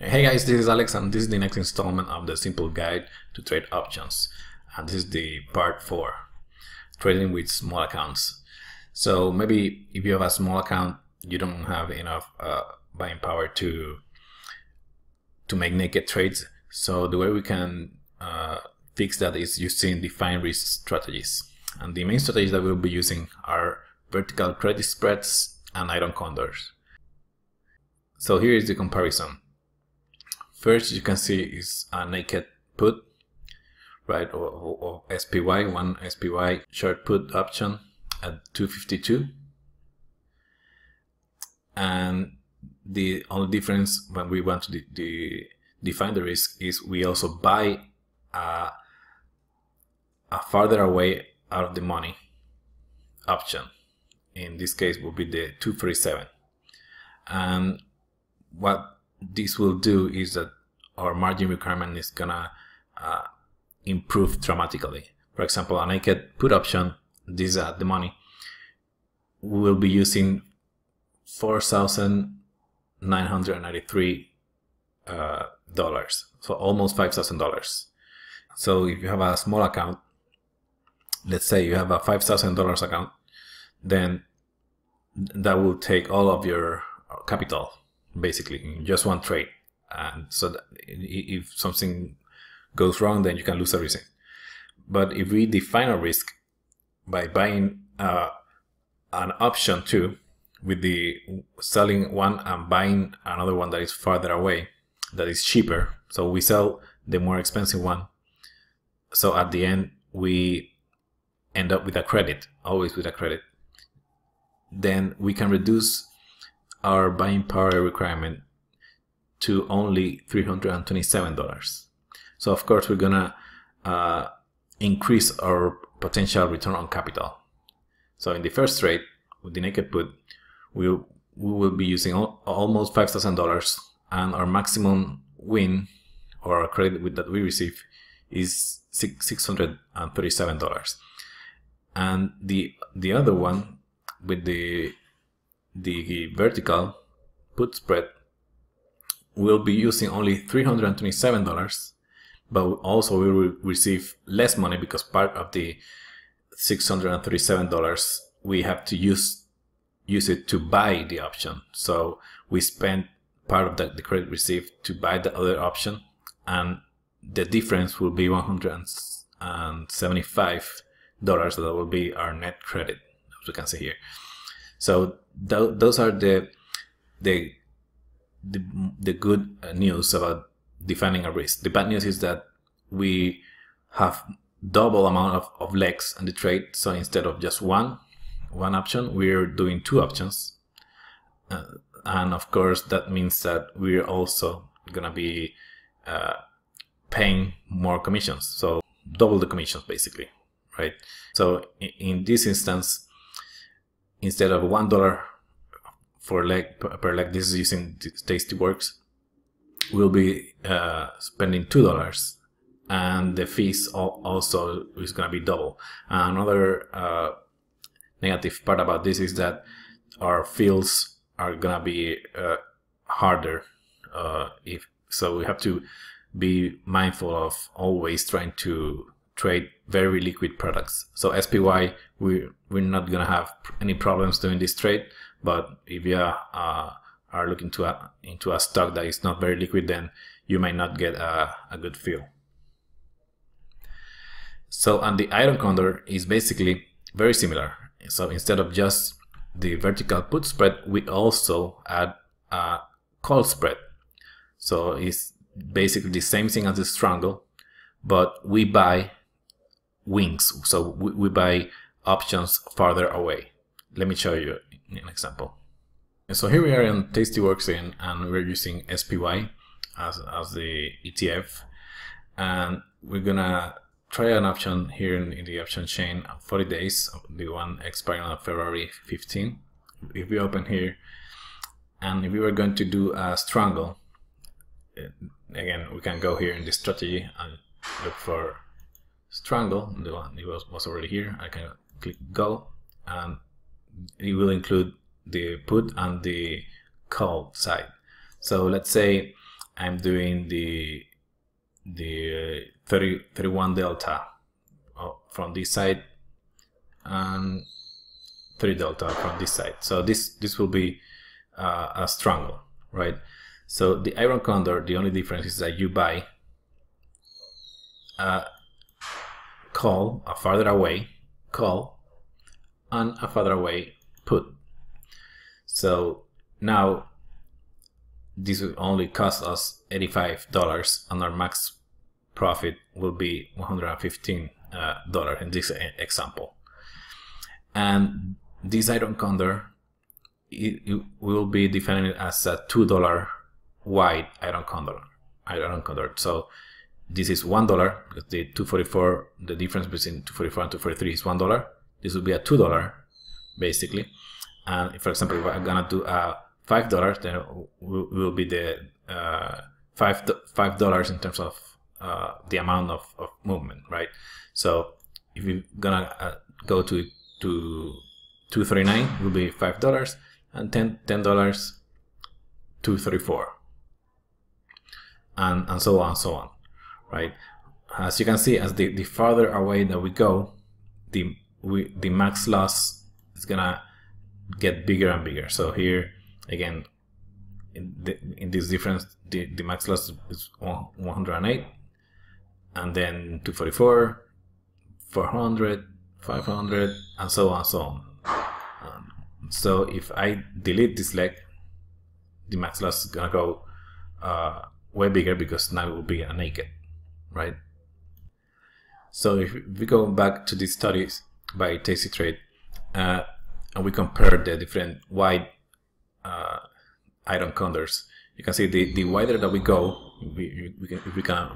Hey guys, this is Alex and this is the next installment of the simple guide to trade options, and this is the part 4, trading with small accounts. So maybe if you have a small account, you don't have enough buying power to make naked trades. So the way we can fix that is using defined risk strategies, and the main strategies that we'll be using are vertical credit spreads and iron condors. So here is the comparison. First, you can see is a naked put, right, or SPY, one SPY short put option at 252. And the only difference when we want to define the risk is we also buy a farther away out of the money option. In this case will be the 237. And what this will do is that our margin requirement is gonna improve dramatically. For example, a naked put option, this is at the money, we will be using $4,993, so almost $5,000. So if you have a small account, let's say you have a $5,000 account, then that will take all of your capital basically in just one trade, and so that if something goes wrong, then you can lose everything. But if we define a risk by buying an option too, with the selling one and buying another one that is farther away, that is cheaper, so we sell the more expensive one, so at the end we end up with a credit, always with a credit, then we can reduce our buying power requirement to only $327. So of course we're gonna increase our potential return on capital. So in the first trade with the naked put, we will be using almost $5,000, and our maximum win or our credit that we receive is $637. And the other one with the vertical put spread, will be using only $327, but also we will receive less money because part of the $637 we have to use it to buy the option. So we spend part of the credit received to buy the other option, and the difference will be $175. That will be our net credit, as you can see here. So those are the good news about defining a risk. The bad news is that we have double amount of legs in the trade. So instead of just one option, we're doing two options, and of course that means that we're also gonna be paying more commissions. So double the commissions basically, right? So in this instance, instead of $1 per leg, this is using Tastyworks, we'll be spending $2, and the fees also is going to be double. Another negative part about this is that our fields are going to be harder. So we have to be mindful of always trying to trade very liquid products. So SPY, we're not gonna have any problems doing this trade, but if you are looking into a stock that is not very liquid, then you might not get a good feel. So, and the iron condor is basically very similar. So instead of just the vertical put spread, we also add a call spread. So it's basically the same thing as the strangle, but we buy wings, so we buy options farther away. Let me show you an example. So here we are in Tastyworks and we're using SPY as the ETF, and we're gonna try an option here in the option chain 40 days, the one expiring on February 15. If we open here, and if we were going to do a strangle, again we can go here in the strategy and look for strangle. The one it was already here. I can click go, and it will include the put and the call side. So let's say I'm doing the 31 delta from this side and 3 delta from this side. So this will be a strangle, right? So the iron condor, the only difference is that you buy a call, a farther away call, and a farther away put. So now this will only cost us $85 and our max profit will be $115 in this example. And this iron condor, it will be defined as a $2 wide iron condor. So this is $1 because the 244, the difference between 244 and 243 is $1. This will be a $2 basically. And if, for example, if I'm gonna do a $5, then it will be the $5 in terms of the amount of movement, right? So if you're gonna go to 239, will be $5, and $10 234, and so on, right? As you can see, as the farther away that we go, the max loss is gonna get bigger and bigger. So here again, in this difference, the max loss is 108, and then 244, 400, 500, and so on. So if I delete this leg, the max loss is gonna go way bigger because now it will be a naked, right? So if we go back to these studies by Tasty Trade, and we compare the different wide iron condors, you can see the wider that we go, we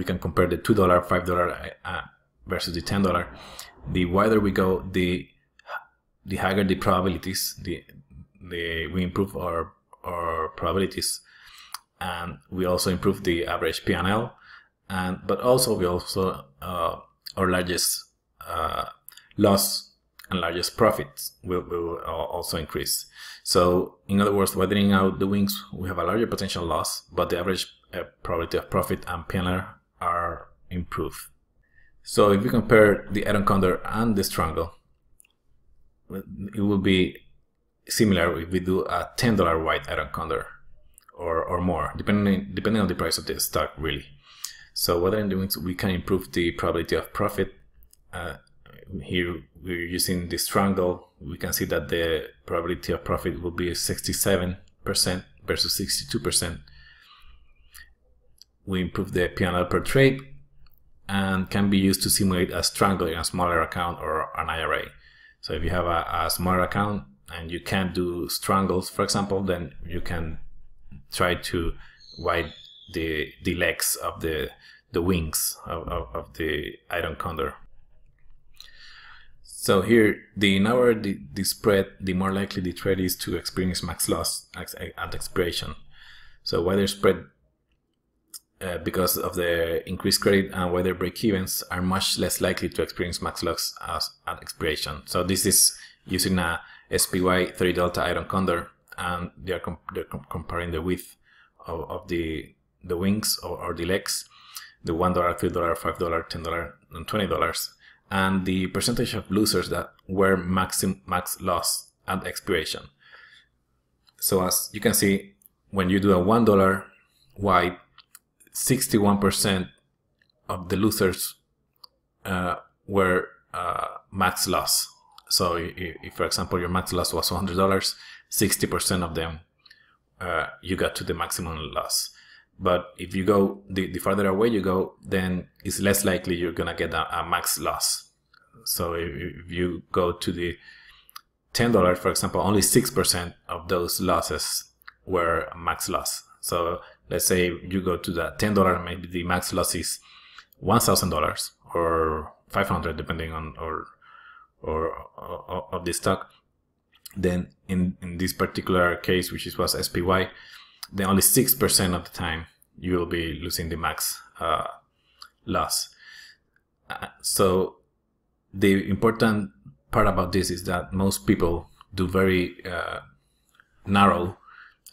can compare the $2, $5 versus the $10. The wider we go, the higher the probabilities. We improve our probabilities, and we also improve the average P&L, but also our largest loss and largest profits will also increase. So in other words, widening out the wings, we have a larger potential loss, but the average probability of profit and P&L are improved. So if we compare the iron condor and the strangle, it will be similar if we do a $10 wide iron condor or more, depending on the price of the stock, really. So widening the wings, we can improve the probability of profit. Here we're using the strangle. We can see that the probability of profit will be 67% versus 62%. We improve the P&L per trade and can be used to simulate a strangle in a smaller account or an IRA. So if you have a smaller account and you can't do strangles, for example, then you can try to widen the legs of the wings of the iron condor. So here, the narrower the spread, the more likely the trade is to experience max loss at expiration. So wider spread, because of the increased credit and wider break-evens, are much less likely to experience max loss at expiration. So this is using a SPY 3 delta iron condor, and they're comparing the width of the wings or the legs, the $1, $3, $5, $10, and $20, and the percentage of losers that were max loss at expiration. So as you can see, when you do a $1 wide, 61% of the losers were max loss. So if, for example, your max loss was $100, 60% of them you got to the maximum loss. But if you go the farther away you go, then it's less likely you're gonna get a max loss. So if you go to the $10, for example, only 6% of those losses were max loss. So let's say you go to the $10, maybe the max loss is $1,000 or $500, depending on of the stock. Then in this particular case, which was SPY, then only 6% of the time you will be losing the max loss. So the important part about this is that most people do very narrow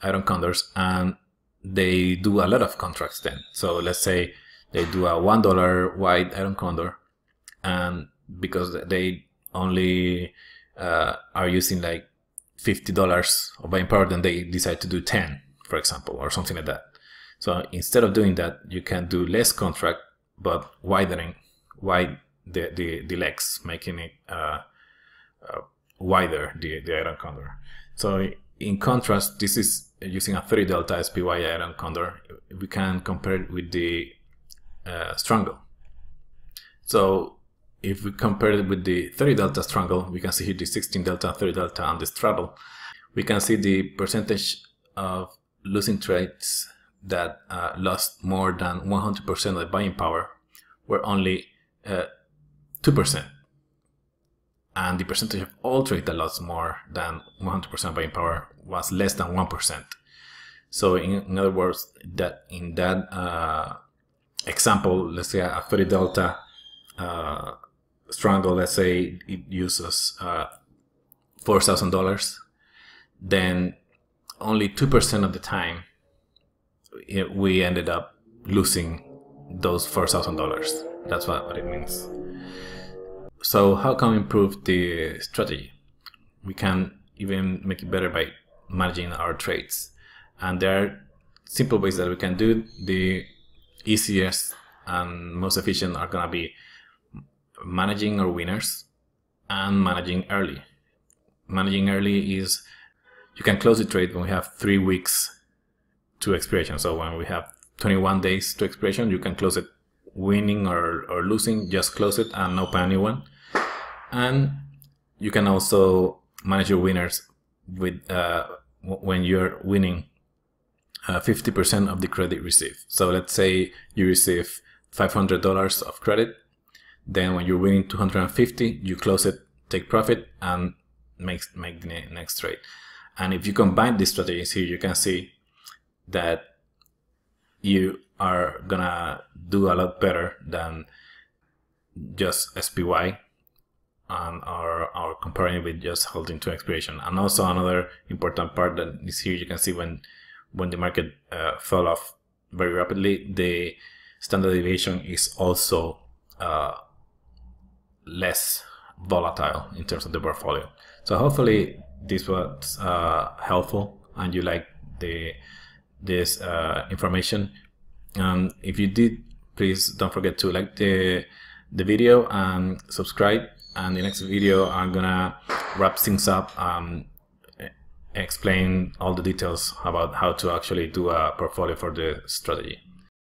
iron condors, and they do a lot of contracts then. So let's say they do a $1 wide iron condor, and because they only are using like $50 of buying power, then they decide to do 10, for example, or something like that. So instead of doing that, you can do less contract, but wide the legs, making it wider, the iron condor. So in contrast, this is using a 30 delta SPY iron condor. We can compare it with the strangle. So if we compare it with the 30 delta strangle, we can see here the 16 delta, 30 delta, and the straddle. We can see the percentage of losing trades that lost more than 100% of the buying power were only 2%. And the percentage of all trades that lost more than 100% buying power was less than 1%. So in other words, that in that example, let's say a 30 delta strangle, let's say it uses $4,000, then only 2% of the time we ended up losing those $4,000. That's what it means. So how can we improve the strategy? We can even make it better by managing our trades. And there are simple ways that we can do. The easiest and most efficient are going to be managing our winners and managing early. Managing early is you can close the trade when we have 3 weeks to expiration. So when we have 21 days to expiration, you can close it, winning or losing, just close it and open a new one. And you can also manage your winners with when you're winning 50% of the credit received. So let's say you receive $500 of credit. Then when you're winning 250, you close it, take profit, and make the next trade. And if you combine these strategies here, you can see that you are gonna do a lot better than just SPY or comparing with just holding to expiration. And also another important part that is here, you can see when the market fell off very rapidly, the standard deviation is also less volatile in terms of the portfolio. So hopefully this was helpful and you like this information. And if you did, please don't forget to like the video and subscribe. And the next video I'm gonna wrap things up and explain all the details about how to actually do a portfolio for the strategy.